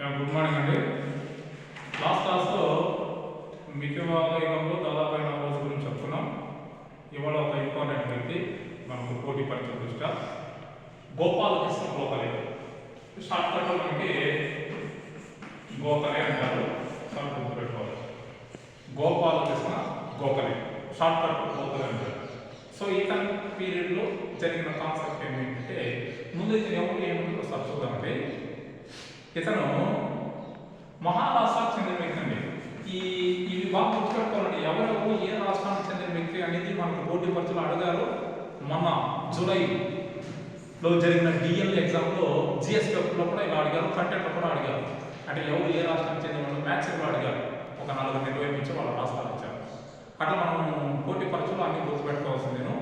Good morning అండి. Last క్లాస్లో మితివాదయుగంలో దాదాపు రోజు గురించి చెప్పుకున్నాం. ఇవాళ ఒక ఇంపార్టెంట్ వ్యక్తి మనకు పోటీ పరీక్ష దృష్ట్యా గోపాలకృష్ణ గోఖలే. షార్ట్ కట్లో మనకి గోఖలే అంటారు, షార్ట్ గుర్తుపెట్టుకోవాలి. గోపాలకృష్ణ గోఖలే, షార్ట్ కట్ గోఖలే అంటారు. సో ఇతని పీరియడ్లో జరిగిన కాన్సెప్ట్ ఏంటంటే, ముందు ఇతను ఎవరు ఏముందో ఒకసారి చూద్దామండి. ఇతను మహారాష్ట్రకు చెందిన వ్యక్తి అండి. ఇవి బాగా గుర్తుపెట్టుకోవాలండి. ఎవరెవరు ఏ రాష్ట్రానికి చెందిన వ్యక్తి అనేది మనకు పోటీ పరీక్షలు అడిగారు. మొన్న జూలైలో జరిగిన డిఎల్ ఎగ్జామ్లో జిఎస్ పేపర్లో కూడా ఇలా అడిగారు, కంటెంట్లో కూడా అడిగారు. అంటే ఎవరు ఏ రాష్ట్రానికి చెందిన వాళ్ళు మ్యాథ్స్లో అడిగారు. ఒక 4 నిర్వహించి వాళ్ళ రాష్ట్రాలు ఇచ్చారు. అట్లా మనం పోటీ పరీక్షలు అన్ని గుర్తుపెట్టుకోవాల్సింది. నేను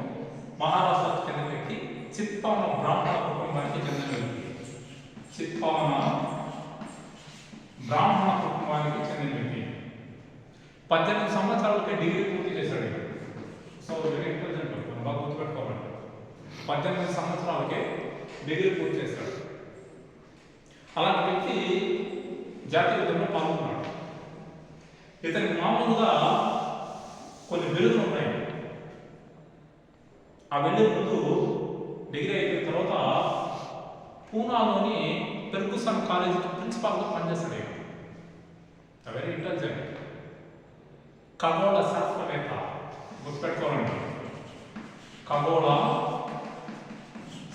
మహారాష్ట్రకు చెందిన వ్యక్తి, చిత్పావన బ్రాహ్మణ కుటుంబానికి చెందిన వ్యక్తి. చిత్పావన బ్రాహ్మణ కుటుంబానికి చెందిన వ్యక్తి. 18 సంవత్సరాలకే డిగ్రీ పూర్తి చేశాడు. సో వెరీ ఇంపార్టెంట్, మనం బాగా గుర్తుపెట్టుకోవాలి. 18 సంవత్సరాలకే డిగ్రీ పూర్తి చేశాడు. అలాంటి వ్యక్తి జాతీయ యుద్ధంలో పాల్గొన్నాడు. ఇతనికి మామూలుగా కొన్ని బిరుదులు ఉన్నాయి. ఆ వెళ్ళే ముందు డిగ్రీ అయిపోయిన తర్వాత పూనాలోని ఫెర్గుసన్ కాలేజీకి ప్రిన్సిపాల్గా పనిచేస్తాడు. వెరీ ఇంటెలిజెంట్, ఖగోళ శాస్త్రవేత్త, గుర్తుపెట్టుకోవాలండి. ఖగోళ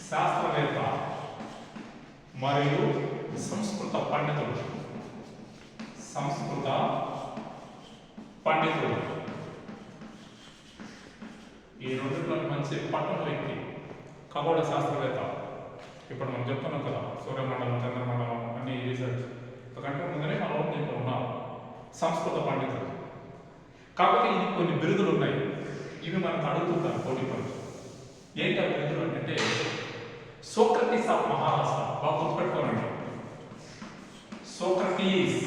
శాస్త్రవేత్త మరియు సంస్కృత పండితుడు. సంస్కృత పండితుడు ఈ రెండింటిలో మంచి పట్టణ వ్యక్తి. ఖగోళ శాస్త్రవేత్త, ఇప్పుడు మనం చెప్తున్నాం కదా, సూర్యమండలం, చంద్రమండలం అన్ని రీసెర్చ్ ఎందుకంటే ముందరే మనం దీంట్లో ఉన్నాం. సంస్కృత పండితుడు కాబట్టి ఇది కొన్ని బిరుదులు ఉన్నాయి. ఇవి మనకు అడుగుతుంటారు పోటీ పరీక్ష. ఏంటి ఆ బిరుదులు అంటే, సోక్రటీస్ ఆఫ్ మహారాష్ట్ర, బాగా గుర్తుపెట్టుకోనండి. సోక్రటీస్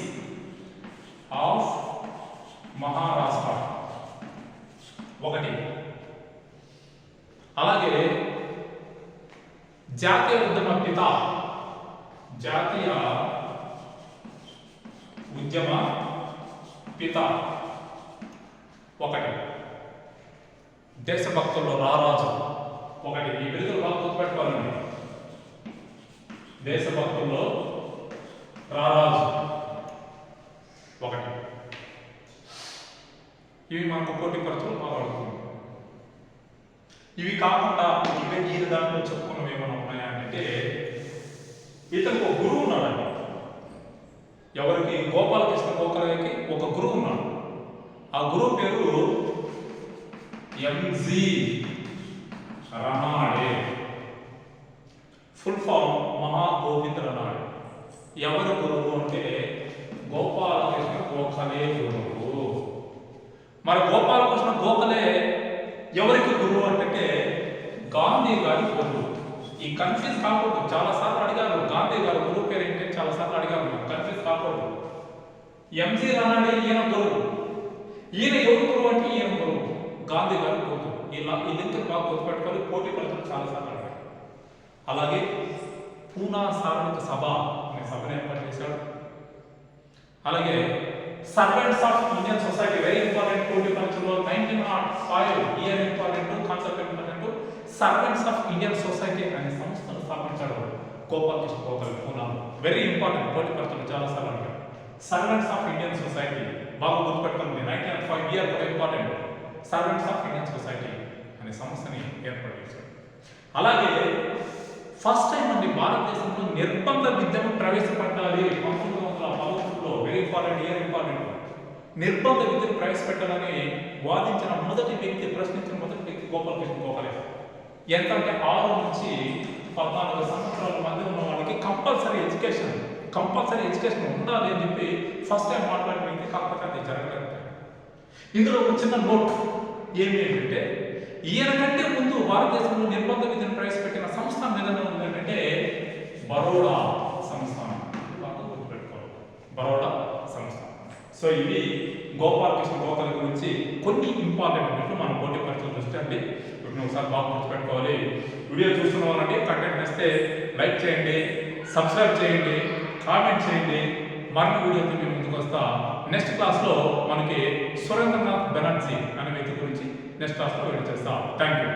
ఆఫ్ మహారాష్ట్ర ఒకటి. అలాగే జాతీయ ఉద్యమ పిత, జాతీయ ఉద్యమ పిత ఒకటి. దేశభక్తుల్లో రారాజు ఒకటి. ఈ బిరుదులు బాగా గుర్తుపెట్టుకోవాలండి. దేశభక్తుల్లో రారాజు ఒకటి. ఇవి మనకు పోటీ పరీక్షలు బాగా అడుగుతుంది. ఇవి కాకుండా ఇవే ఈ దాంట్లో చెప్పుకున్నవి ఏమైనా ఉన్నాయా అంటే, ఇతనికి ఒక గురువు ఉన్నాడండి. ఎవరికి? గోపాలకృష్ణ గోఖలేకి ఒక గురువు ఉన్నాడు. ఆ గురువు పేరు MG Ranade. Full form Mahagovind Ranade. ఎవరు గురువు అంటే గోపాలకృష్ణ గోఖలే గురువు. మరి గోపాలకృష్ణ గోఖలే ఎవరికి గురువు అంటే గాంధీ గారి గురువు. ఈ కన్ఫ్యూజ్ కాకూడదు. చాలాసార్లు అడిగారు గాంధీ గారి గురువు పేరు ఏంటంటే, చాలాసార్లు అడిగారు, కన్ఫ్యూజ్ కాకూడదు. ఎంజి రనాడే ఈయన గురువు. ఈయన ఎవరు గురువు అంటే ఈయన గురువు, గాంధీ గారి గురువు. ఇలా ఈ లింక్ బాగా గుర్తుపెట్టుకోవాలి. పోటీ పరీక్షలు చాలాసార్లు అడిగారు. అలాగే పూనా సార్వత్రిక సభ అనే సభను ఏర్పాటు చేశాడు. అలాగే servants of Indian society, very important పోటీ పరీక్షలో 1905 year important, concept important. Servants of Indian society అనే సంస్థను స్థాపించాడు గోపాలకృష్ణ గోఖలే పూనాలో. వెరీ ఇంపార్టెంట్, పోటీ పరీక్షలు చాలాసార్లు అడిగారు. సర్వెంట్స్ ఆఫ్ ఇండియన్ సొసైటీ బాగా గుర్తుపెట్టుకుంది. 1905 ఇయర్ కూడా important. Servants of Indian society అనే సంస్థని ఏర్పాటు చేశాడు. అలాగే ఫస్ట్ టైం అండి భారతదేశంలో నిర్బంధ విద్యను ప్రవేశపెట్టాలి 1911లో. Very important, year important. నిర్బంధ విద్యను ప్రవేశపెట్టాలని వాదించిన మొదటి వ్యక్తి, ప్రశ్నించిన మొదటి వ్యక్తి గోపాలకృష్ణ గోఖలే. ఎంత అంటే 6 నుంచి 14 సంవత్సరాల మధ్య ఉన్న వాళ్ళకి కంపల్సరీ ఎడ్యుకేషన్ ఉండాలి అని చెప్పి ఫస్ట్ టైం మాట్లాడిన వ్యక్తి. కాకపోతే అది జరగలేదు. ఇందులో ఒక చిన్న నోట్ ఏమి అంటే, ఈయన కంటే ముందు భారతదేశంలో నిర్బంధ విద్యను ప్రవేశపెట్టిన సంస్థానం ఏదైనా ఉందంటే బరోడా సంస్థానం. గుర్తుపెట్టుకోవాలి, బరోడా సంస్థానం. సో ఇవి గోపాలకృష్ణ గోఖలే గురించి కొన్ని ఇంపార్టెంట్ బిట్లు మన పోటీ పరీక్షలు దృష్టి అండి. ఇప్పుడు ఒకసారి బాగా గుర్తుపెట్టుకోవాలి. వీడియో చూస్తున్న వాళ్ళంటే కంటెంట్ నచ్చితే లైక్ చేయండి, సబ్స్క్రైబ్ చేయండి, కామెంట్ చేయండి. మరొక వీడియోతో మేము ముందుకు వస్తా. నెక్స్ట్ క్లాస్లో మనకి సురేంద్రనాథ్ బెనర్జీ అనే వ్యక్తి గురించి నెక్స్ట్ క్లాస్లో వీడియో చేస్తాం. Thank you.